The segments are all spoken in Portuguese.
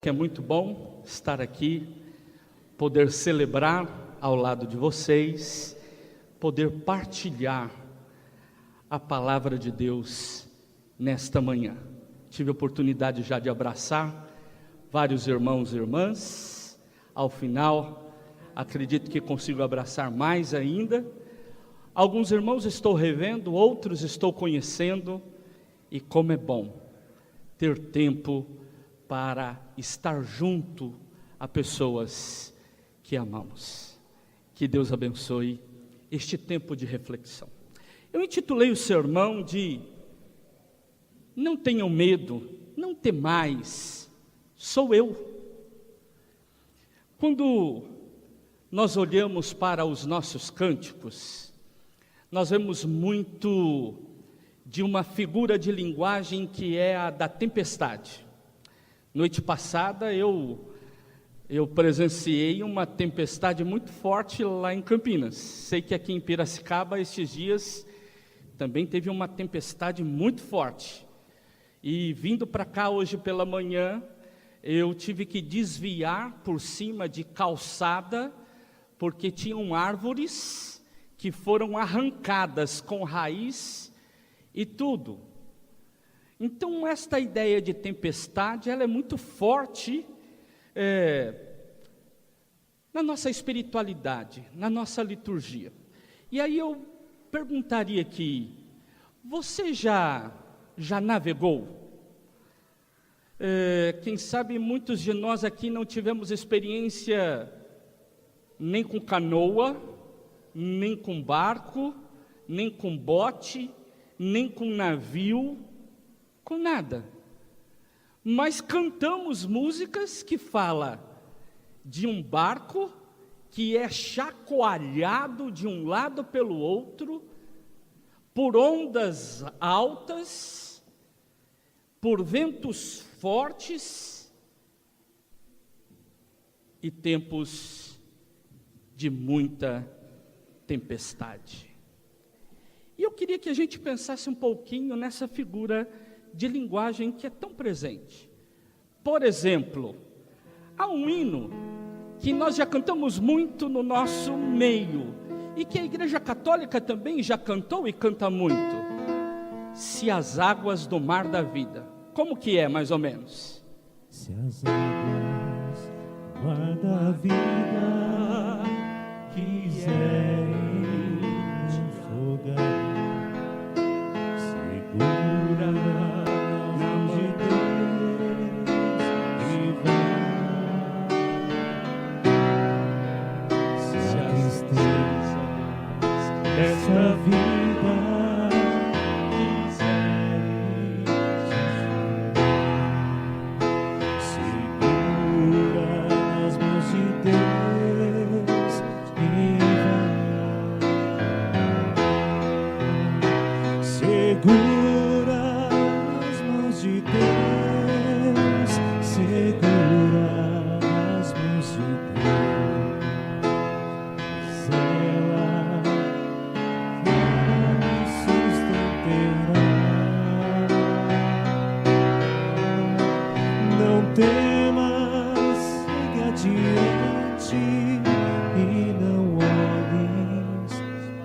É muito bom estar aqui, poder celebrar ao lado de vocês, poder partilhar a palavra de Deus nesta manhã. Tive a oportunidade já de abraçar vários irmãos e irmãs. Ao final, acredito que consigo abraçar mais ainda. Alguns irmãos estou revendo, outros estou conhecendo, e como é bom ter tempo para estar junto a pessoas que amamos. Que Deus abençoe este tempo de reflexão. Eu intitulei o sermão de Não tenham medo, não temais, sou eu. Quando nós olhamos para os nossos cânticos, nós vemos muito de uma figura de linguagem que é a da tempestade. Noite passada eu presenciei uma tempestade muito forte lá em Campinas. Sei que aqui em Piracicaba estes dias também teve uma tempestade muito forte. E vindo para cá hoje pela manhã, eu tive que desviar por cima de calçada, porque tinham árvores que foram arrancadas com raiz e tudo. Então, esta ideia de tempestade, ela é muito forte na nossa espiritualidade, na nossa liturgia. E aí eu perguntaria aqui, você já navegou? Quem sabe muitos de nós aqui não tivemos experiência nem com canoa, nem com barco, nem com bote, nem com navio, com nada, mas cantamos músicas que falam de um barco que é chacoalhado de um lado pelo outro, por ondas altas, por ventos fortes e tempos de muita tempestade. E eu queria que a gente pensasse um pouquinho nessa figura de linguagem que é tão presente. Por exemplo, há um hino que nós já cantamos muito no nosso meio, e que a Igreja Católica também já cantou e canta muito. Se as águas do mar da vida. Como que é, mais ou menos? Se as águas do mar da vida quiserem afogar, segura na mão de Deus e vai. Se a tristeza desta vida quiserem segura nas mãos de Deus e vai. Segura nas mãos de Deus, segura nas mãos de Deus, ela nos sustentará. Não temas, segue adiante e não olhes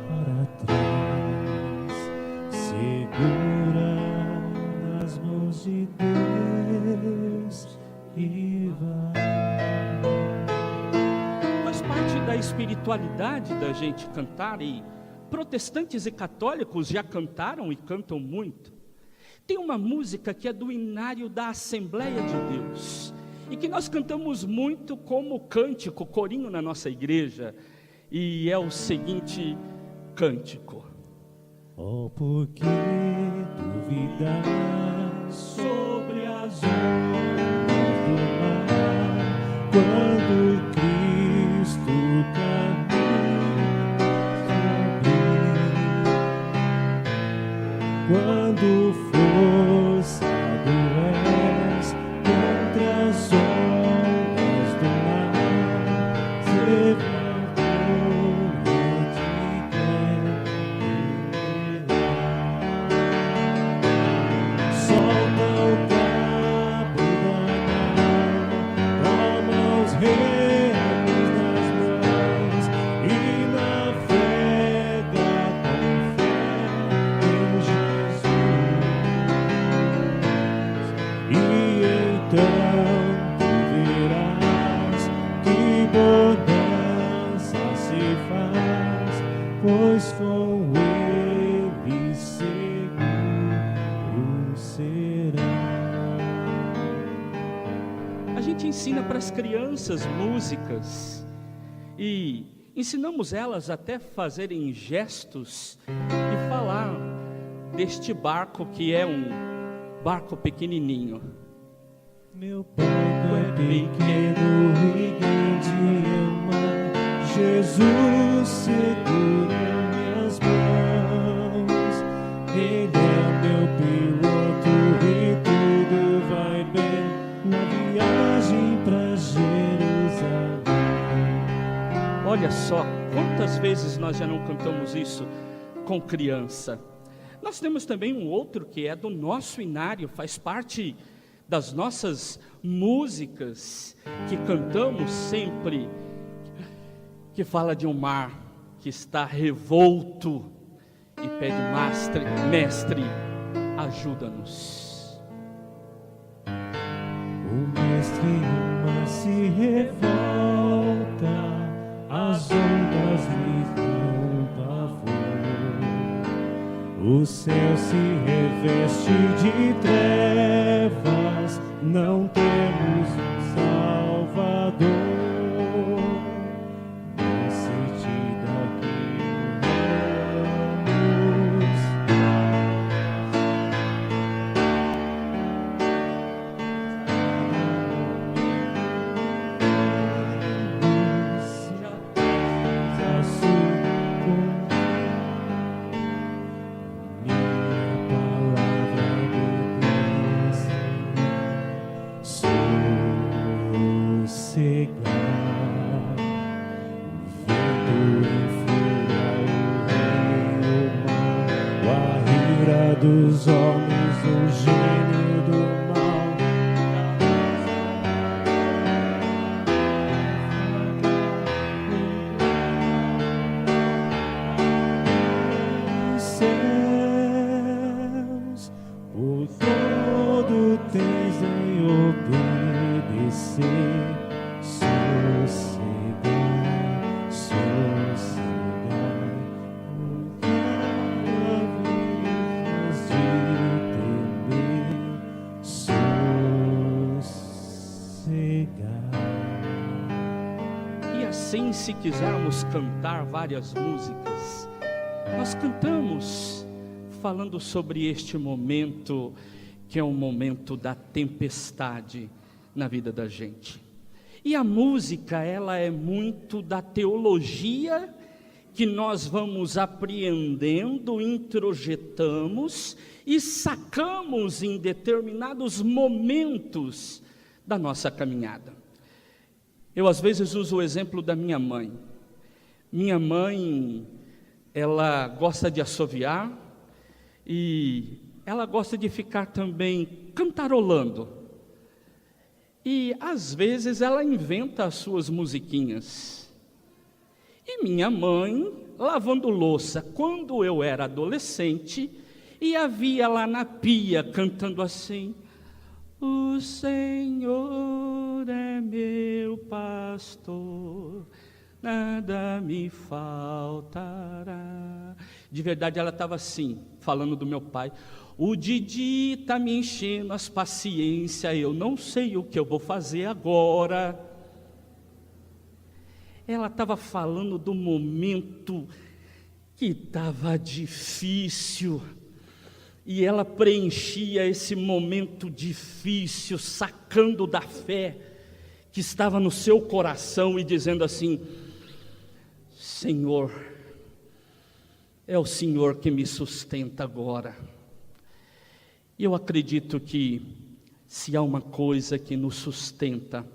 para trás. Segura nas mãos de Deus e vai. Faz parte da espiritualidade da gente cantar, e protestantes e católicos já cantaram e cantam muito. Tem uma música que é do Inário da Assembleia de Deus, e que nós cantamos muito como cântico, corinho na nossa igreja, e é o seguinte cântico: Oh, por que duvidar sobre as ondas do mar, quando Cristo caminha sobre, quando força do és contra as ondas do mar, se levantou de guerra. Solta o cabo da remos nas mãos e navega com fé em Jesus. E então tu verás que bonança se faz, pois com ele seguro será. A gente ensina para as crianças músicas e ensinamos elas até fazerem gestos e falar deste barco que é um barco pequenininho. Meu barco é pequeno e grande é o mar, Jesus segura minhas mãos. Ele é meu piloto e tudo vai bem na viagem pra Jerusalém. Olha só, quantas vezes nós já não cantamos isso com criança. Nós temos também um outro que é do nosso inário, faz parte das nossas músicas que cantamos sempre, que fala de um mar que está revolto e pede: mestre, ajuda-nos. O mestre o mar se revolta, as ondas lhe dão pavor, o céu se reveste de trevas, não temos um Salvador. Desce-te daqui, dos homens, o gênio do mal. Os céus, por todo tens em obedecer. Assim, se quisermos cantar várias músicas, nós cantamos falando sobre este momento, que é um momento da tempestade na vida da gente. E a música, ela é muito da teologia que nós vamos apreendendo, introjetamos e sacamos em determinados momentos da nossa caminhada. Eu às vezes uso o exemplo da minha mãe. Minha mãe, ela gosta de assoviar e ela gosta de ficar também cantarolando. E às vezes ela inventa as suas musiquinhas. E minha mãe, lavando louça, quando eu era adolescente, e a via lá na pia cantando assim: o Senhor é meu pastor, nada me faltará. De verdade, ela estava assim, falando do meu pai: o Didi está me enchendo as paciências, eu não sei o que eu vou fazer agora. Ela estava falando do momento que estava difícil, e ela preenchia esse momento difícil, sacando da fé que estava no seu coração e dizendo assim: Senhor, é o Senhor que me sustenta agora. E eu acredito que se há uma coisa que nos sustenta,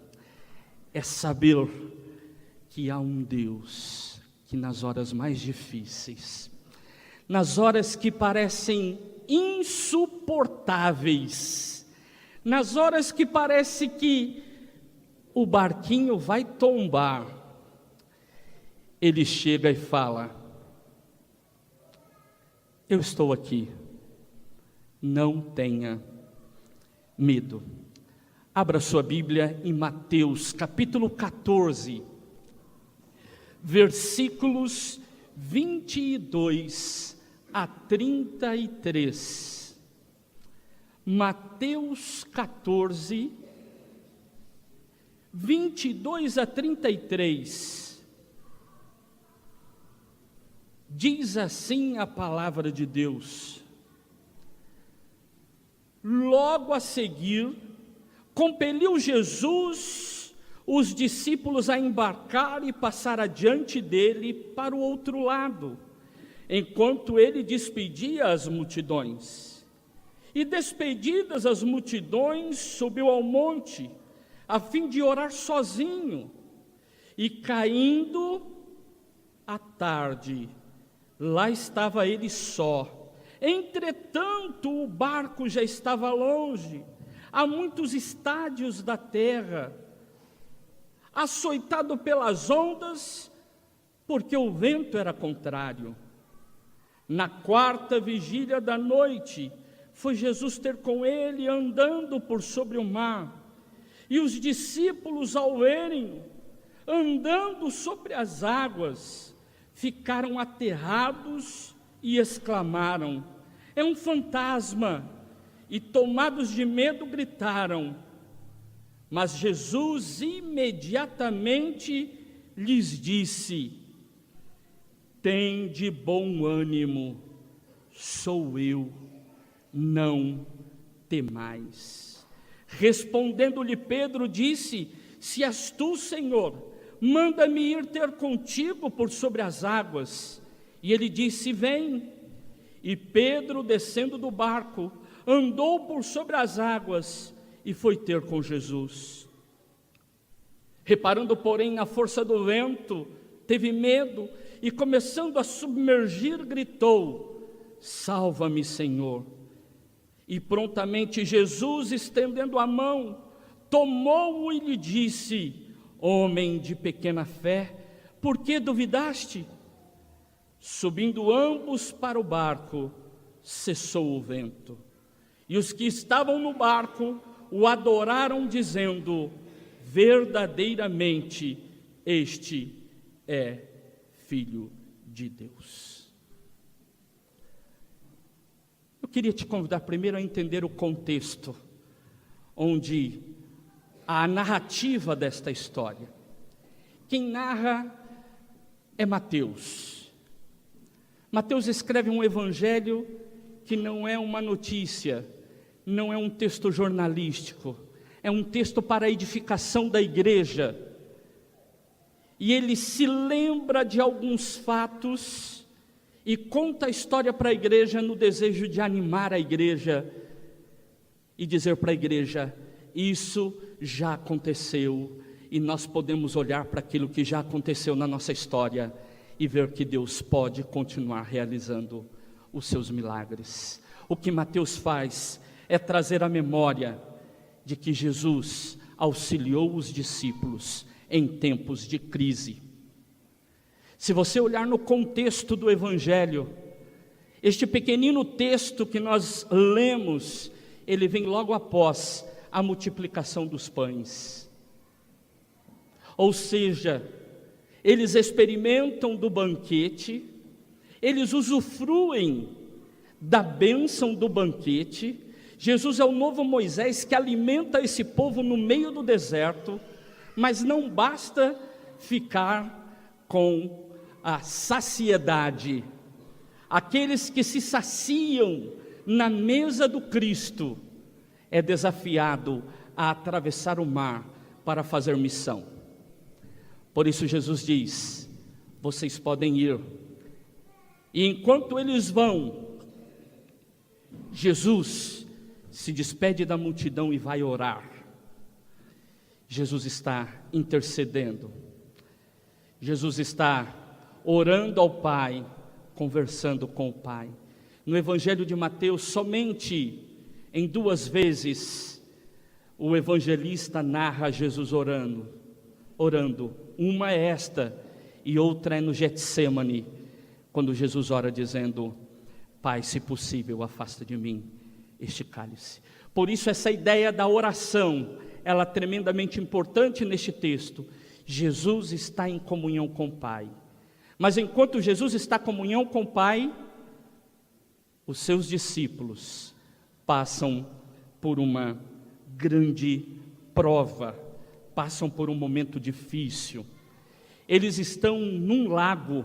é saber que há um Deus que nas horas mais difíceis, nas horas que parecem insuportáveis, nas horas que parece que o barquinho vai tombar, ele chega e fala: eu estou aqui, não tenha medo. Abra sua Bíblia em Mateus capítulo 14, versículos 22 a 33. Mateus 14, 22 a 33. Diz assim a palavra de Deus: logo a seguir, compeliu Jesus os discípulos a embarcar e passar adiante dele para o outro lado, enquanto ele despedia as multidões. E despedidas as multidões, subiu ao monte, a fim de orar sozinho. E caindo a tarde, lá estava ele só. Entretanto, o barco já estava longe, a muitos estádios da terra, açoitado pelas ondas, porque o vento era contrário. Na quarta vigília da noite, foi Jesus ter com ele, andando por sobre o mar. E os discípulos, ao verem andando sobre as águas, ficaram aterrados e exclamaram: é um fantasma! E tomados de medo gritaram. Mas Jesus imediatamente lhes disse: tende bom ânimo, sou eu, não temais. Respondendo-lhe Pedro, disse: se és tu, Senhor, manda-me ir ter contigo por sobre as águas. E ele disse: vem. E Pedro, descendo do barco, andou por sobre as águas e foi ter com Jesus. Reparando, porém, na força do vento, teve medo e, começando a submergir, gritou: salva-me, Senhor. E prontamente Jesus, estendendo a mão, tomou-o e lhe disse: homem de pequena fé, por que duvidaste? Subindo ambos para o barco, cessou o vento. E os que estavam no barco o adoraram, dizendo: verdadeiramente este é Filho de Deus. Eu queria te convidar primeiro a entender o contexto onde a narrativa desta história. Quem narra é Mateus. Mateus escreve um evangelho que não é uma notícia, não é um texto jornalístico, é um texto para a edificação da igreja. E ele se lembra de alguns fatos e conta a história para a igreja no desejo de animar a igreja e dizer para a igreja: isso já aconteceu e nós podemos olhar para aquilo que já aconteceu na nossa história e ver que Deus pode continuar realizando os seus milagres. O que Mateus faz é trazer a memória de que Jesus auxiliou os discípulos em tempos de crise. Se você olhar no contexto do Evangelho, este pequenino texto que nós lemos, ele vem logo após a multiplicação dos pães. Ou seja, eles experimentam do banquete, eles usufruem da bênção do banquete. Jesus é o novo Moisés que alimenta esse povo no meio do deserto, mas não basta ficar com a saciedade. Aqueles que se saciam na mesa do Cristo é desafiado a atravessar o mar para fazer missão. Por isso Jesus diz: vocês podem ir. E enquanto eles vão, Jesus se despede da multidão e vai orar. Jesus está intercedendo. Jesus está orando ao Pai, conversando com o Pai. No Evangelho de Mateus, somente em 2 vezes, o evangelista narra Jesus orando. Uma é esta e outra é no Getsemane, quando Jesus ora dizendo: Pai, se possível, afasta de mim este cálice. Por isso essa ideia da oração, ela é tremendamente importante neste texto. Jesus está em comunhão com o Pai. Mas enquanto Jesus está em comunhão com o Pai, os seus discípulos passam por uma grande prova, passam por um momento difícil. Eles estão num lago,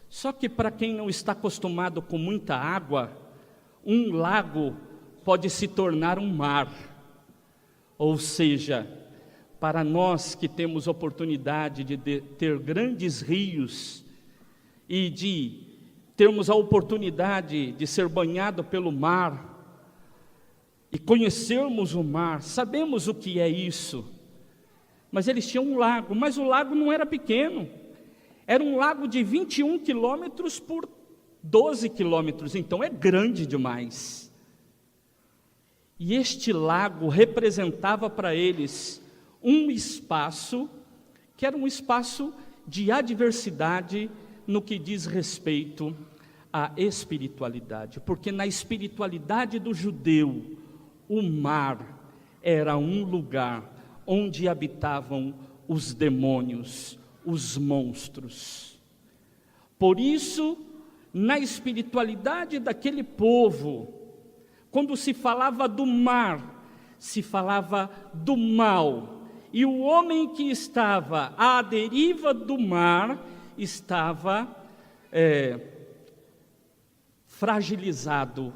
só que para quem não está acostumado com muita água, um lago pode se tornar um mar. Ou seja, para nós que temos oportunidade de ter grandes rios e de termos a oportunidade de ser banhado pelo mar e conhecermos o mar, sabemos o que é isso. Mas eles tinham um lago, mas o lago não era pequeno, era um lago de 21 quilômetros por 12 quilômetros, então é grande demais. E este lago representava para eles um espaço, que era um espaço de adversidade no que diz respeito à espiritualidade, porque na espiritualidade do judeu, o mar era um lugar onde habitavam os demônios, os monstros. Por isso, na espiritualidade daquele povo, quando se falava do mar, se falava do mal, e o homem que estava à deriva do mar estava fragilizado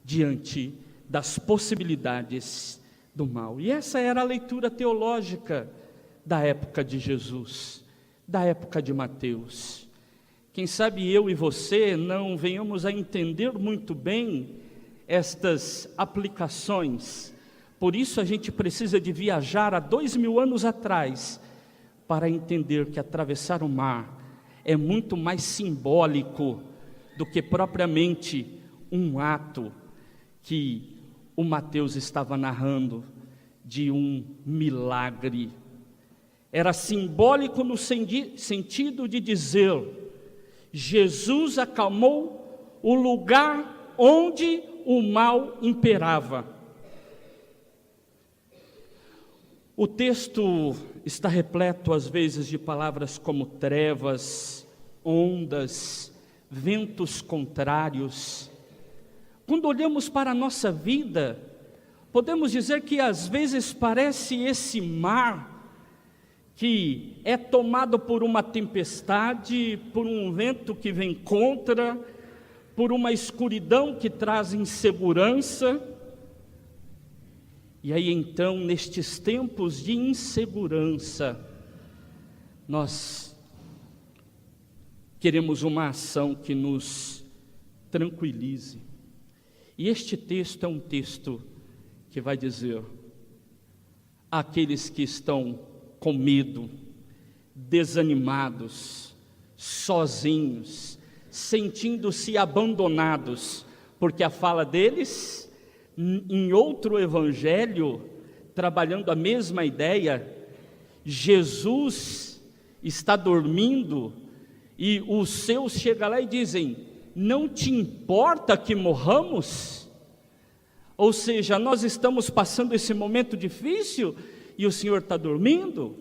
diante das possibilidades do mal. E essa era a leitura teológica da época de Jesus, da época de Mateus. Quem sabe eu e você não venhamos a entender muito bem estas aplicações. Por isso a gente precisa de viajar há 2000 anos atrás para entender que atravessar o mar é muito mais simbólico do que propriamente um ato que o Mateus estava narrando de um milagre. Era simbólico no sentido de dizer: Jesus acalmou o lugar onde o mal imperava. O texto está repleto às vezes de palavras como trevas, ondas, ventos contrários. Quando olhamos para a nossa vida, podemos dizer que às vezes parece esse mar que é tomado por uma tempestade, por um vento que vem contra, por uma escuridão que traz insegurança. E aí então, nestes tempos de insegurança, nós queremos uma ação que nos tranquilize. E este texto é um texto que vai dizer: aqueles que estão com medo, desanimados, sozinhos, sentindo-se abandonados, porque a fala deles, em outro evangelho, trabalhando a mesma ideia, Jesus está dormindo e os seus chegam lá e dizem: não te importa que morramos? Ou seja, nós estamos passando esse momento difícil e o Senhor está dormindo?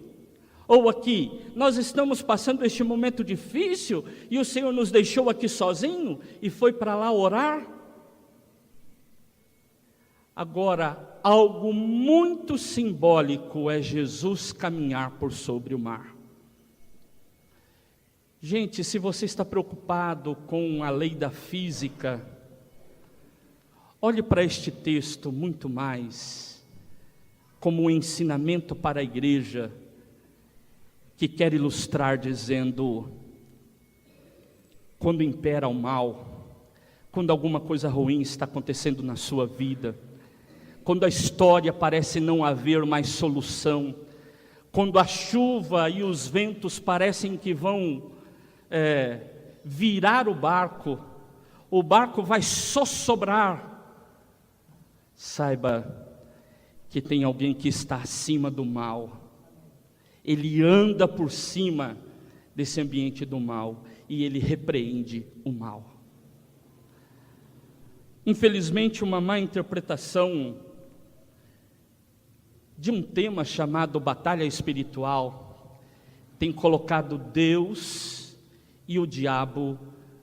Ou aqui, nós estamos passando este momento difícil e o Senhor nos deixou aqui sozinho e foi para lá orar? Agora, algo muito simbólico é Jesus caminhar por sobre o mar. Gente, se você está preocupado com a lei da física, olhe para este texto muito mais como um ensinamento para a igreja, que quer ilustrar dizendo: quando impera o mal, quando alguma coisa ruim está acontecendo na sua vida, quando a história parece não haver mais solução, quando a chuva e os ventos parecem que vão virar o barco vai só sobrar, saiba que tem alguém que está acima do mal. Ele anda por cima desse ambiente do mal e ele repreende o mal. Infelizmente, uma má interpretação de um tema chamado batalha espiritual tem colocado Deus e o diabo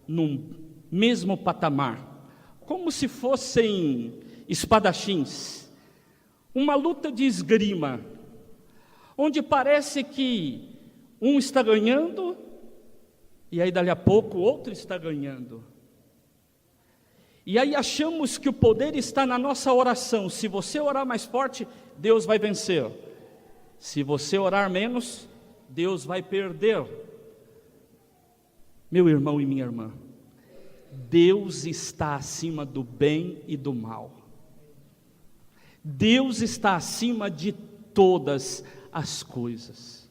num mesmo patamar, como se fossem espadachins, uma luta de esgrima, onde parece que um está ganhando, e aí dali a pouco o outro está ganhando. E aí achamos que o poder está na nossa oração. Se você orar mais forte, Deus vai vencer. Se você orar menos, Deus vai perder. Meu irmão e minha irmã, Deus está acima do bem e do mal. Deus está acima de todas as coisas.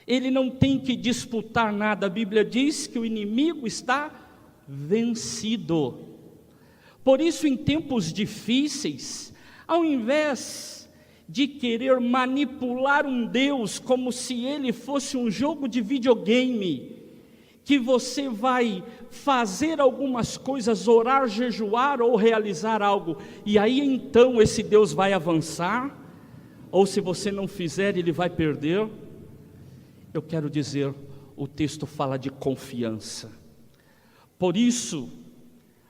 Ele não tem que disputar nada. A Bíblia diz que o inimigo está vencido. Por isso, em tempos difíceis, ao invés de querer manipular um Deus como se ele fosse um jogo de videogame, que você vai fazer algumas coisas, orar, jejuar ou realizar algo, e aí então esse Deus vai avançar, ou se você não fizer, ele vai perder. Eu quero dizer, o texto fala de confiança. Por isso,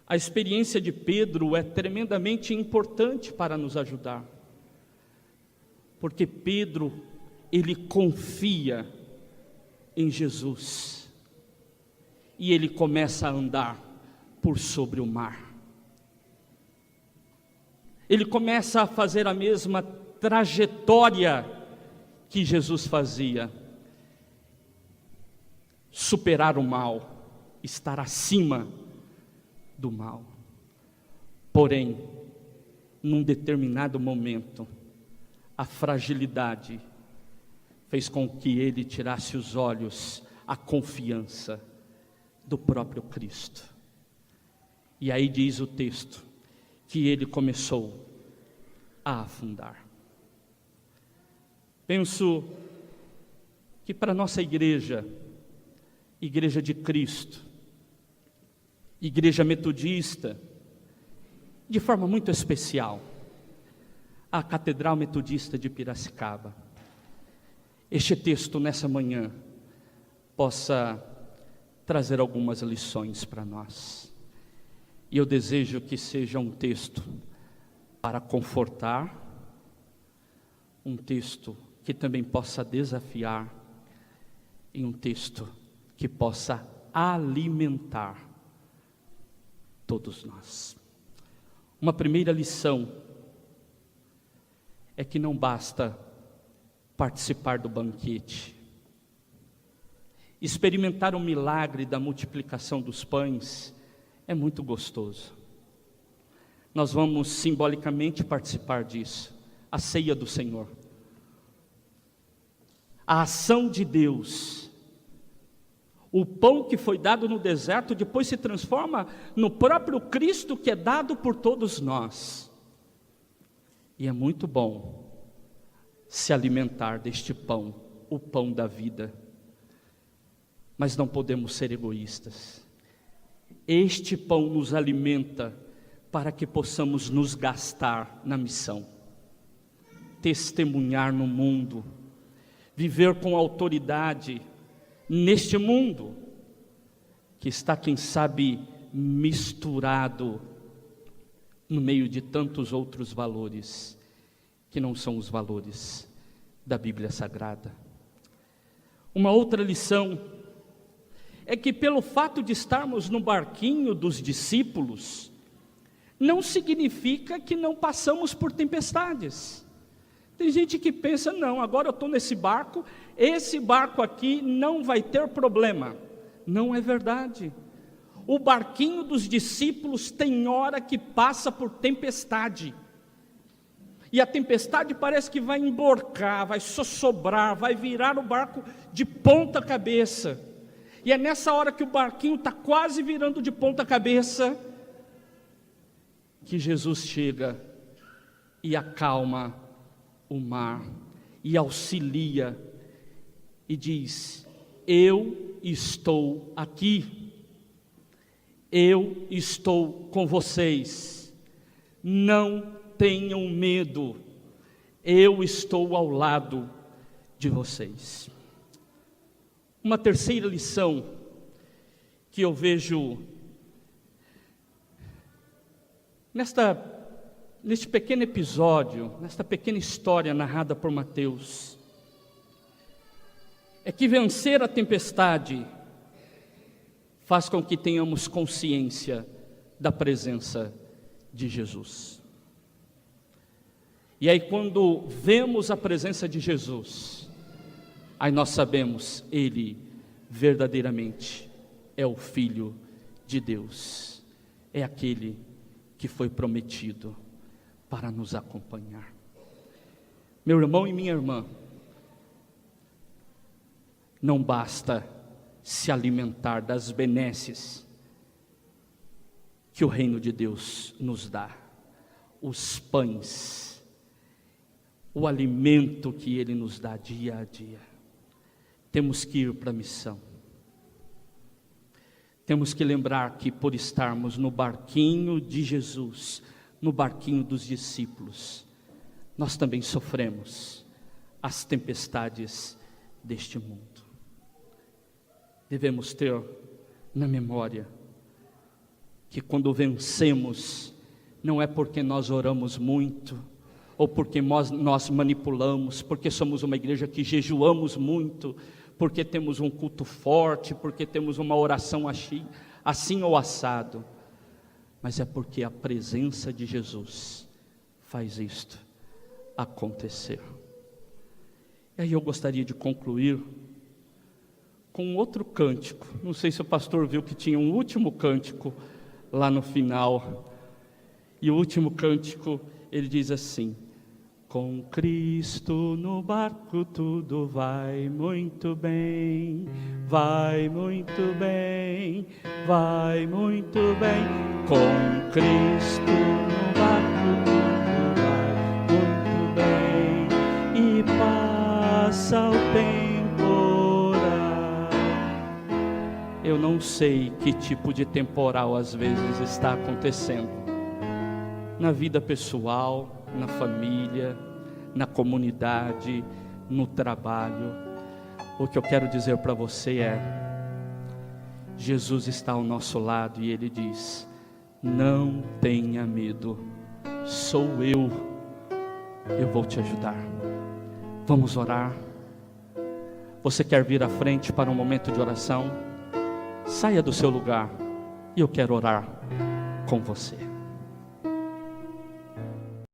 a experiência de Pedro é tremendamente importante para nos ajudar. Porque Pedro, ele confia em Jesus. E ele começa a andar por sobre o mar. Ele começa a fazer a mesma trajetória que Jesus fazia. Superar o mal, estar acima do mal. Porém, num determinado momento, a fragilidade fez com que ele tirasse os olhos, a confiança do próprio Cristo. E aí diz o texto, que ele começou a afundar. Penso que para a nossa igreja, Igreja de Cristo, Igreja Metodista, de forma muito especial, a Catedral Metodista de Piracicaba, este texto nessa manhã possa trazer algumas lições para nós. E eu desejo que seja um texto para confortar, um texto que também possa desafiar, e um texto que possa alimentar todos nós. Uma primeira lição é que não basta participar do banquete, experimentar o milagre da multiplicação dos pães é muito gostoso. Nós vamos simbolicamente participar disso, a ceia do Senhor. A ação de Deus, o pão que foi dado no deserto, depois se transforma no próprio Cristo que é dado por todos nós. E é muito bom se alimentar deste pão, o pão da vida. Mas não podemos ser egoístas. Este pão nos alimenta para que possamos nos gastar na missão, testemunhar no mundo, viver com autoridade neste mundo, que está, quem sabe, misturado no meio de tantos outros valores, que não são os valores da Bíblia Sagrada. Uma outra lição é que pelo fato de estarmos no barquinho dos discípulos, não significa que não passamos por tempestades. Tem gente que pensa, não, agora eu estou nesse barco, esse barco aqui não vai ter problema. Não é verdade. O barquinho dos discípulos tem hora que passa por tempestade. E a tempestade parece que vai emborcar, vai sossobrar, vai virar o barco de ponta cabeça. E é nessa hora que o barquinho está quase virando de ponta cabeça, que Jesus chega e acalma o mar, e auxilia, e diz: eu estou aqui, eu estou com vocês, não tenham medo, eu estou ao lado de vocês. Uma terceira lição que eu vejo neste pequeno episódio, nesta pequena história narrada por Mateus, é que vencer a tempestade faz com que tenhamos consciência da presença de Jesus. E aí, quando vemos a presença de Jesus, aí nós sabemos, Ele verdadeiramente é o Filho de Deus, é aquele que foi prometido para nos acompanhar. Meu irmão e minha irmã, não basta se alimentar das benesses que o reino de Deus nos dá, os pães, o alimento que Ele nos dá dia a dia. Temos que ir para a missão. Temos que lembrar que por estarmos no barquinho de Jesus, no barquinho dos discípulos, nós também sofremos as tempestades deste mundo. Devemos ter na memória que quando vencemos, não é porque nós oramos muito, ou porque nós manipulamos, porque somos uma igreja que jejuamos muito, porque temos um culto forte, porque temos uma oração assim ou assado, mas é porque a presença de Jesus faz isto acontecer. E aí eu gostaria de concluir com outro cântico. Não sei se o pastor viu que tinha um último cântico lá no final, e o último cântico ele diz assim: com Cristo no barco tudo vai muito bem, vai muito bem, vai muito bem. Com Cristo no barco tudo vai muito bem, e passa o temporal. Eu não sei que tipo de temporal às vezes está acontecendo na vida pessoal, na família, na comunidade, no trabalho. O que eu quero dizer para você é: Jesus está ao nosso lado e Ele diz: não tenha medo, sou eu vou te ajudar. Vamos orar. Você quer vir à frente para um momento de oração? Saia do seu lugar e eu quero orar com você.